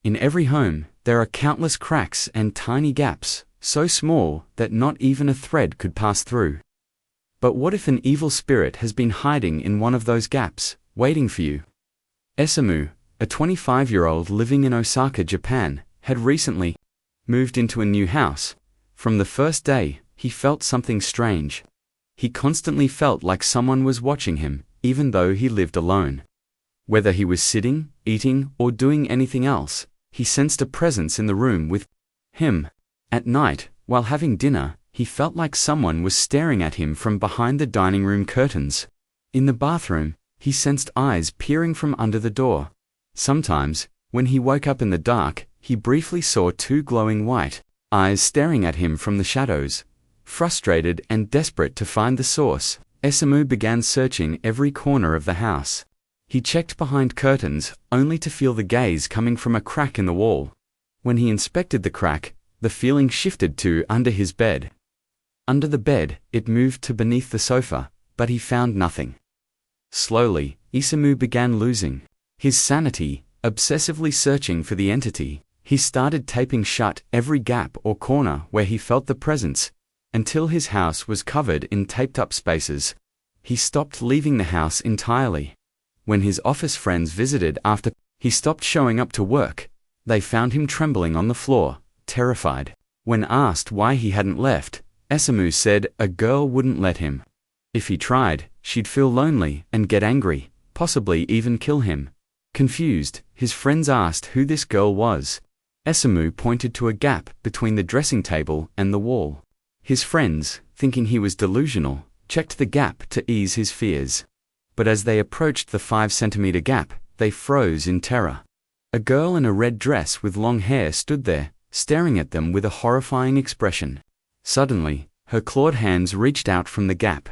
In every home, there are countless cracks and tiny gaps, so small that not even a thread could pass through. But what if an evil spirit has been hiding in one of those gaps, waiting for you? Esamu, a 25-year-old living in Osaka, Japan, had recently moved into a new house. From the first day, he felt something strange. He constantly felt like someone was watching him, even though he lived alone. Whether he was sitting, eating, or doing anything else, he sensed a presence in the room with him. At night, while having dinner, he felt like someone was staring at him from behind the dining room curtains. In the bathroom, he sensed eyes peering from under the door. Sometimes, when he woke up in the dark, he briefly saw two glowing white eyes staring at him from the shadows. Frustrated and desperate to find the source, Esamu began searching every corner of the house. He checked behind curtains, only to feel the gaze coming from a crack in the wall. When he inspected the crack, the feeling shifted to under his bed. Under the bed, it moved to beneath the sofa, but he found nothing. Slowly, Esamu began losing his sanity, obsessively searching for the entity. He started taping shut every gap or corner where he felt the presence, until his house was covered in taped-up spaces. He stopped leaving the house entirely. When his office friends visited after he stopped showing up to work, they found him trembling on the floor, terrified. When asked why he hadn't left, Esamu said a girl wouldn't let him. If he tried, she'd feel lonely and get angry, possibly even kill him. Confused, his friends asked who this girl was. Esamu pointed to a gap between the dressing table and the wall. His friends, thinking he was delusional, checked the gap to ease his fears. But as they approached the 5-centimeter gap, they froze in terror. A girl in a red dress with long hair stood there, staring at them with a horrifying expression. Suddenly, her clawed hands reached out from the gap.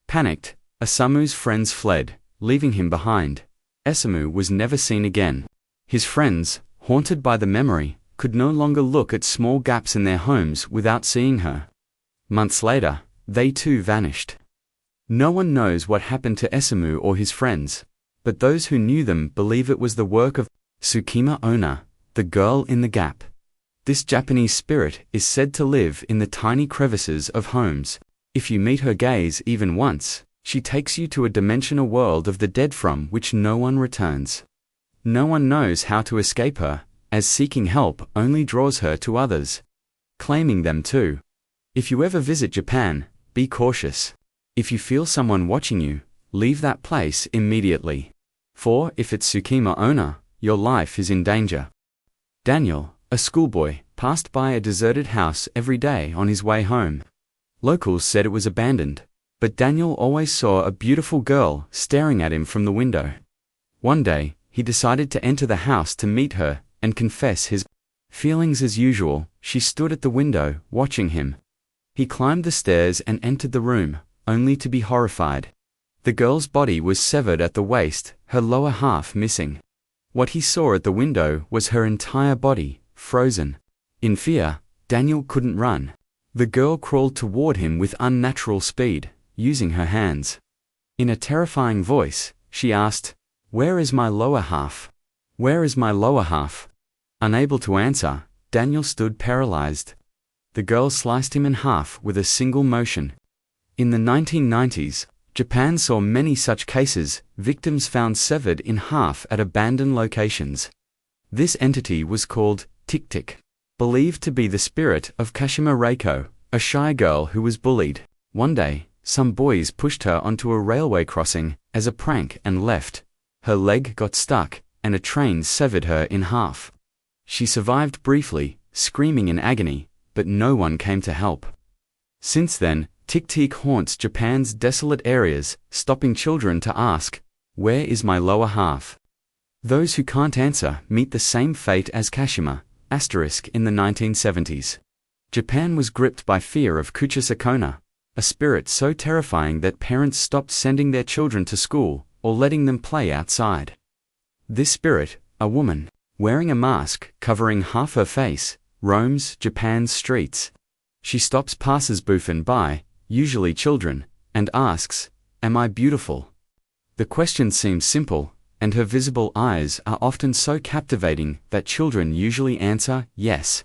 Panicked, Esamu's friends fled, leaving him behind. Esamu was never seen again. His friends, haunted by the memory, could no longer look at small gaps in their homes without seeing her. Months later, they too vanished. No one knows what happened to Esamu or his friends, but those who knew them believe it was the work of Sukima Onna, the girl in the gap. This Japanese spirit is said to live in the tiny crevices of homes. If you meet her gaze even once, she takes you to a dimensional world of the dead from which no one returns. No one knows how to escape her, as seeking help only draws her to others, claiming them too. If you ever visit Japan, be cautious. If you feel someone watching you, leave that place immediately. For if it's Sukima Onna, your life is in danger. Daniel, a schoolboy, passed by a deserted house every day on his way home. Locals said it was abandoned, but Daniel always saw a beautiful girl staring at him from the window. One day, he decided to enter the house to meet her and confess his feelings. As usual, she stood at the window, watching him. He climbed the stairs and entered the room, only to be horrified. The girl's body was severed at the waist, her lower half missing. What he saw at the window was her entire body, frozen. In fear, Daniel couldn't run. The girl crawled toward him with unnatural speed, using her hands. In a terrifying voice, she asked, "Where is my lower half? Where is my lower half?" Unable to answer, Daniel stood paralyzed. The girl sliced him in half with a single motion. In the 1990s, Japan saw many such cases, victims found severed in half at abandoned locations. This entity was called Teke Teke, believed to be the spirit of Kashima Reiko, a shy girl who was bullied. One day, some boys pushed her onto a railway crossing as a prank and left. Her leg got stuck, and a train severed her in half. She survived briefly, screaming in agony, but no one came to help. Since then, Teke Teke haunts Japan's desolate areas, stopping children to ask, "Where is my lower half?" Those who can't answer meet the same fate as Kashima, in the 1970s. Japan was gripped by fear of Kuchisake-Onna, a spirit so terrifying that parents stopped sending their children to school or letting them play outside. This spirit, a woman, wearing a mask covering half her face, roams Japan's streets. She stops passers-by, usually children, and asks, "Am I beautiful?" The question seems simple, and her visible eyes are often so captivating that children usually answer yes.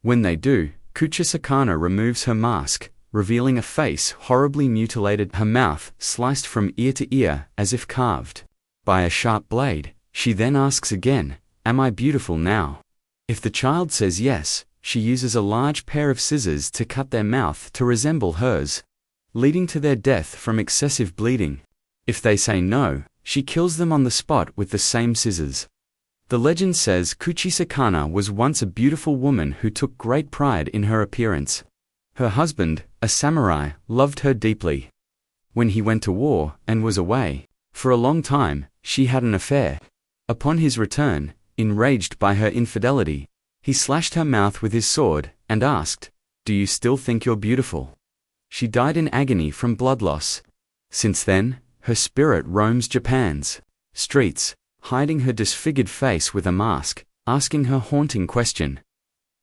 When they do, Kuchisake-Onna removes her mask, revealing a face horribly mutilated, her mouth sliced from ear to ear as if carved by a sharp blade. She then asks again, "Am I beautiful now?" If the child says yes, she uses a large pair of scissors to cut their mouth to resemble hers, leading to their death from excessive bleeding. If they say no, she kills them on the spot with the same scissors. The legend says Kuchisake-Onna was once a beautiful woman who took great pride in her appearance. Her husband, a samurai, loved her deeply. When he went to war and was away for a long time, she had an affair. Upon his return, enraged by her infidelity, he slashed her mouth with his sword and asked, "Do you still think you're beautiful?" She died in agony from blood loss. Since then, her spirit roams Japan's streets, hiding her disfigured face with a mask, asking her haunting question.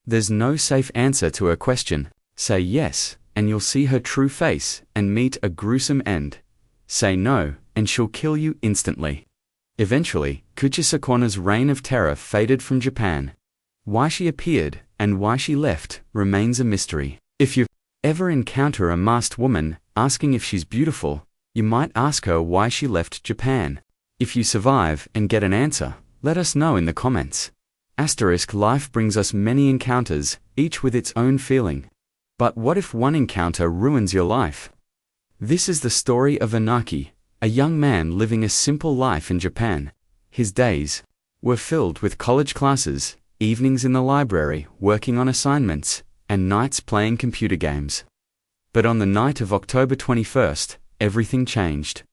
There's no safe answer to her question. Say yes, and you'll see her true face and meet a gruesome end. Say no, and she'll kill you instantly. Eventually, Kuchisake-Onna's reign of terror faded from Japan. Why she appeared and why she left remains a mystery. If you ever encounter a masked woman asking if she's beautiful, you might ask her why she left Japan. If you survive and get an answer, let us know in the comments. Life brings us many encounters, each with its own feeling. But what if one encounter ruins your life? This is the story of Anaki, a young man living a simple life in Japan. His days were filled with college classes, evenings in the library working on assignments, and nights playing computer games. But on the night of October 21st, everything changed.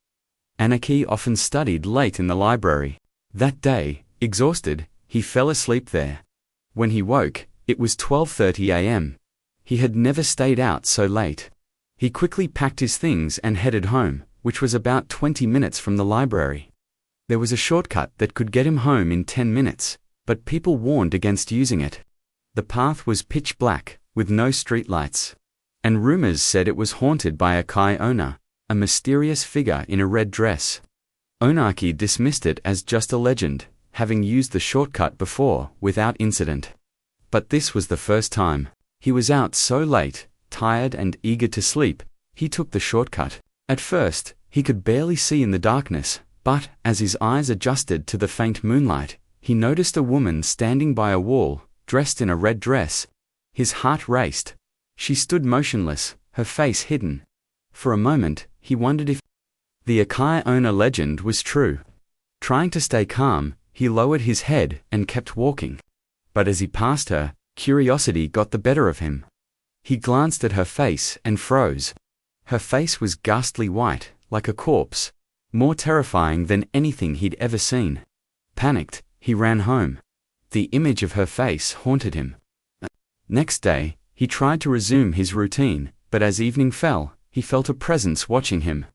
Anaki often studied late in the library. That day, exhausted, he fell asleep there. When he woke, it was 12:30 a.m. He had never stayed out so late. He quickly packed his things and headed home, which was about 20 minutes from the library. There was a shortcut that could get him home in 10 minutes, but people warned against using it. The path was pitch black, with no streetlights, and rumors said it was haunted by Akai Onna, a mysterious figure in a red dress. Onaki dismissed it as just a legend, having used the shortcut before without incident. But this was the first time. He was out so late, tired and eager to sleep, he took the shortcut. At first, he could barely see in the darkness, but as his eyes adjusted to the faint moonlight, he noticed a woman standing by a wall, dressed in a red dress. His heart raced. She stood motionless, her face hidden. For a moment, he wondered if the Akai Onna legend was true. Trying to stay calm, he lowered his head and kept walking. But as he passed her, curiosity got the better of him. He glanced at her face and froze. Her face was ghastly white, like a corpse, more terrifying than anything he'd ever seen. Panicked, he ran home. The image of her face haunted him. Next day, he tried to resume his routine, but as evening fell, he felt a presence watching him.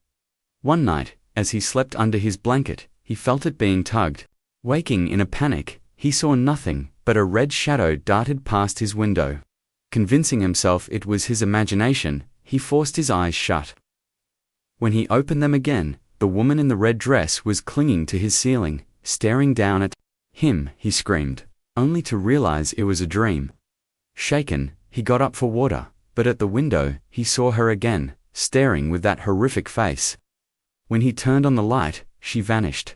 One night, as he slept under his blanket, he felt it being tugged. Waking in a panic, he saw nothing but a red shadow darted past his window. Convincing himself it was his imagination, he forced his eyes shut. When he opened them again, the woman in the red dress was clinging to his ceiling, staring down at him. He screamed, only to realize it was a dream. Shaken, he got up for water, but at the window, he saw her again, staring with that horrific face. When he turned on the light, she vanished.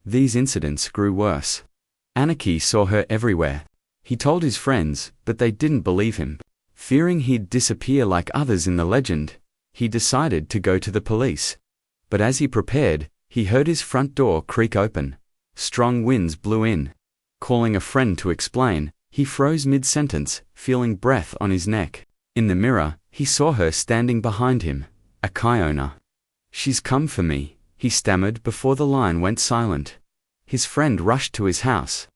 These incidents grew worse. Anaki saw her everywhere. He told his friends, but they didn't believe him. Fearing he'd disappear like others in the legend, he decided to go to the police. But as he prepared, he heard his front door creak open. Strong winds blew in. Calling a friend to explain, he froze mid-sentence, feeling breath on his neck. In the mirror, he saw her standing behind him, Akai Onna. "She's come for me," he stammered before the line went silent. His friend rushed to his house.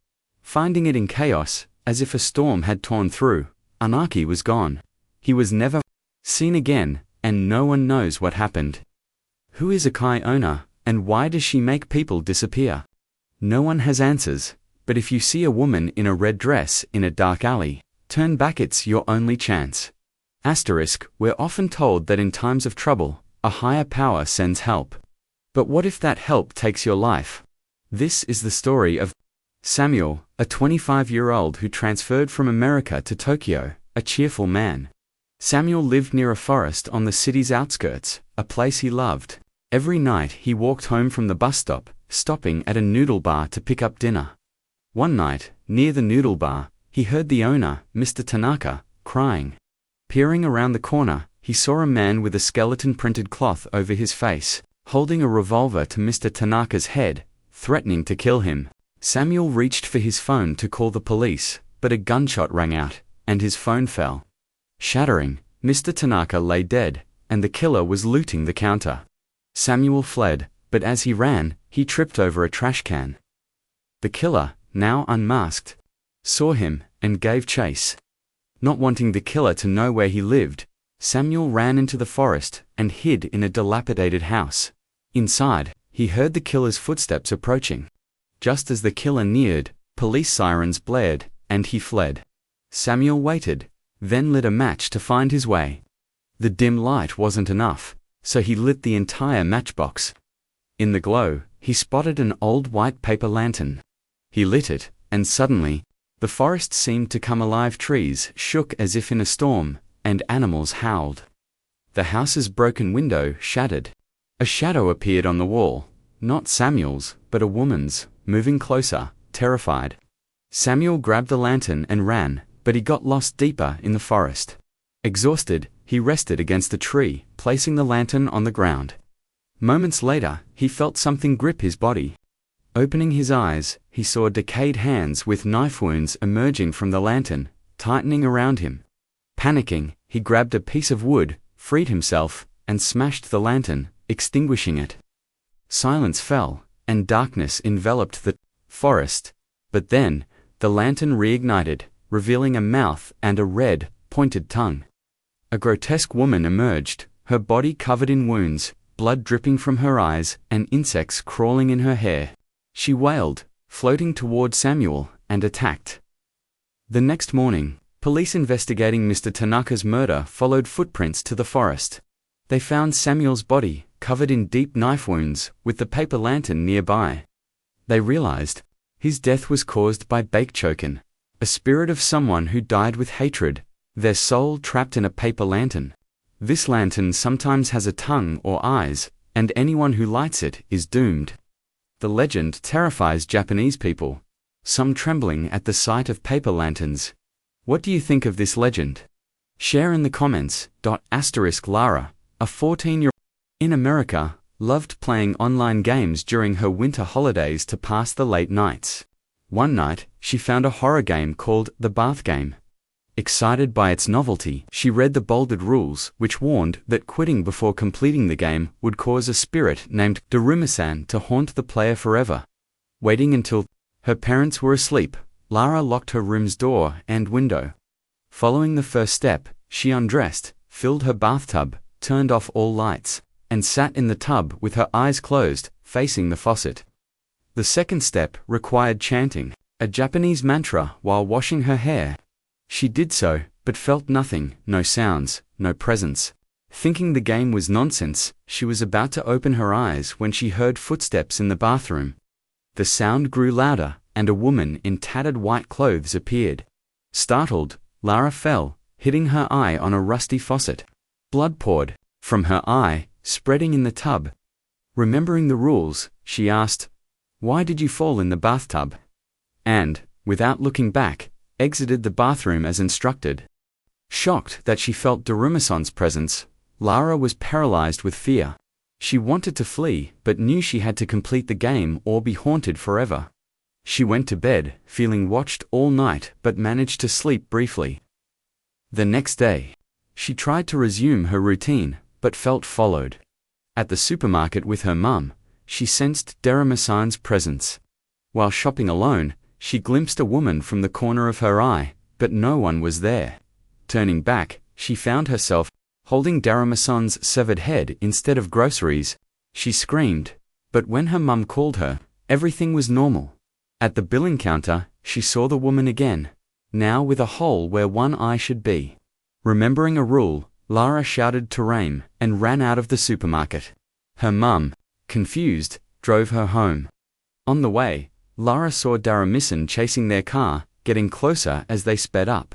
Finding it in chaos, as if a storm had torn through, Anaki was gone. He was never seen again, and no one knows what happened. Who is Akai Onna, and why does she make people disappear? No one has answers, but if you see a woman in a red dress in a dark alley, turn back, it's your only chance. We're often told that in times of trouble, a higher power sends help. But what if that help takes your life? This is the story of Samuel, a 25-year-old who transferred from America to Tokyo, a cheerful man. Samuel lived near a forest on the city's outskirts, a place he loved. Every night he walked home from the bus stop, stopping at a noodle bar to pick up dinner. One night, near the noodle bar, he heard the owner, Mr. Tanaka, crying. Peering around the corner, he saw a man with a skeleton-printed cloth over his face, holding a revolver to Mr. Tanaka's head, threatening to kill him. Samuel reached for his phone to call the police, but a gunshot rang out, and his phone fell. Shattering, Mr. Tanaka lay dead, and the killer was looting the counter. Samuel fled, but as he ran, he tripped over a trash can. The killer, now unmasked, saw him and gave chase. Not wanting the killer to know where he lived, Samuel ran into the forest and hid in a dilapidated house. Inside, he heard the killer's footsteps approaching. Just as the killer neared, police sirens blared, and he fled. Samuel waited, then lit a match to find his way. The dim light wasn't enough, so he lit the entire matchbox. In the glow, he spotted an old white paper lantern. He lit it, and suddenly, the forest seemed to come alive. Trees shook as if in a storm, and animals howled. The house's broken window shattered. A shadow appeared on the wall, not Samuel's, but a woman's, moving closer, terrified. Samuel grabbed the lantern and ran, but he got lost deeper in the forest. Exhausted, he rested against a tree, placing the lantern on the ground. Moments later, he felt something grip his body. Opening his eyes, he saw decayed hands with knife wounds emerging from the lantern, tightening around him. Panicking, he grabbed a piece of wood, freed himself, and smashed the lantern, extinguishing it. Silence fell, and darkness enveloped the forest. But then, the lantern reignited, revealing a mouth and a red, pointed tongue. A grotesque woman emerged, her body covered in wounds, blood dripping from her eyes, and insects crawling in her hair. She wailed, floating toward Samuel, and attacked. The next morning, police investigating Mr. Tanaka's murder followed footprints to the forest. They found Samuel's body, covered in deep knife wounds, with the paper lantern nearby. They realized his death was caused by Bake-Chochin, a spirit of someone who died with hatred, their soul trapped in a paper lantern. This lantern sometimes has a tongue or eyes, and anyone who lights it is doomed. The legend terrifies Japanese people, some trembling at the sight of paper lanterns. What do you think of this legend? Share in the comments. Lara, a 14-year-old in America, loved playing online games during her winter holidays to pass the late nights. One night, she found a horror game called The Bath Game. Excited by its novelty, she read the bolded rules, which warned that quitting before completing the game would cause a spirit named Daruma-San to haunt the player forever. Waiting until her parents were asleep, Lara locked her room's door and window. Following the first step, she undressed, filled her bathtub, turned off all lights, and sat in the tub with her eyes closed, facing the faucet. The second step required chanting a Japanese mantra while washing her hair. She did so, but felt nothing, no sounds, no presence. Thinking the game was nonsense, she was about to open her eyes when she heard footsteps in the bathroom. The sound grew louder, and a woman in tattered white clothes appeared. Startled, Lara fell, hitting her eye on a rusty faucet. Blood poured from her eye, spreading in the tub. Remembering the rules, she asked, "Why did you fall in the bathtub?" And, without looking back, exited the bathroom as instructed. Shocked that she felt Daruma-san's presence, Lara was paralyzed with fear. She wanted to flee, but knew she had to complete the game or be haunted forever. She went to bed, feeling watched all night but managed to sleep briefly. The next day, she tried to resume her routine, but felt followed. At the supermarket with her mum, she sensed Daruma-san's presence. While shopping alone, she glimpsed a woman from the corner of her eye, but no one was there. Turning back, she found herself holding Daruma-san's severed head instead of groceries. She screamed, but when her mum called her, everything was normal. At the billing counter, she saw the woman again, now with a hole where one eye should be. Remembering a rule, Lara shouted "Terrain" and ran out of the supermarket. Her mum, confused, drove her home. On the way, Lara saw Daruma-San chasing their car, getting closer as they sped up.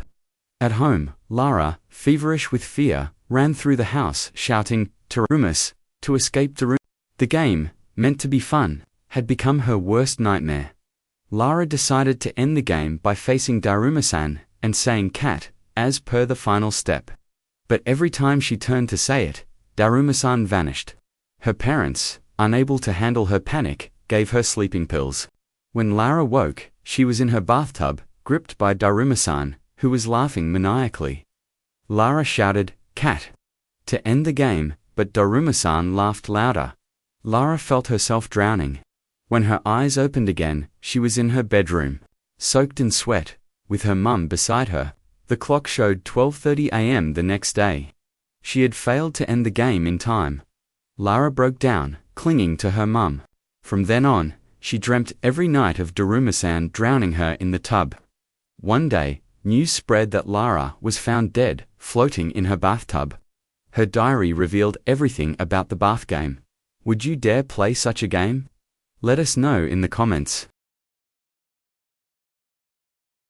At home, Lara, feverish with fear, ran through the house shouting, "Tarumas!" to escape Daruma. The game, meant to be fun, had become her worst nightmare. Lara decided to end the game by facing Daruma-San and saying "cat," as per the final step. But every time she turned to say it, Daruma-San vanished. Her parents, unable to handle her panic, gave her sleeping pills. When Lara woke, she was in her bathtub, gripped by Daruma-San, who was laughing maniacally. Lara shouted, "Cat!" to end the game, but Daruma-San laughed louder. Lara felt herself drowning. When her eyes opened again, she was in her bedroom, soaked in sweat, with her mum beside her. The clock showed 12:30 a.m. the next day. She had failed to end the game in time. Lara broke down, clinging to her mum. From then on, she dreamt every night of Daruma-San drowning her in the tub. One day, news spread that Lara was found dead, floating in her bathtub. Her diary revealed everything about the bath game. Would you dare play such a game? Let us know in the comments.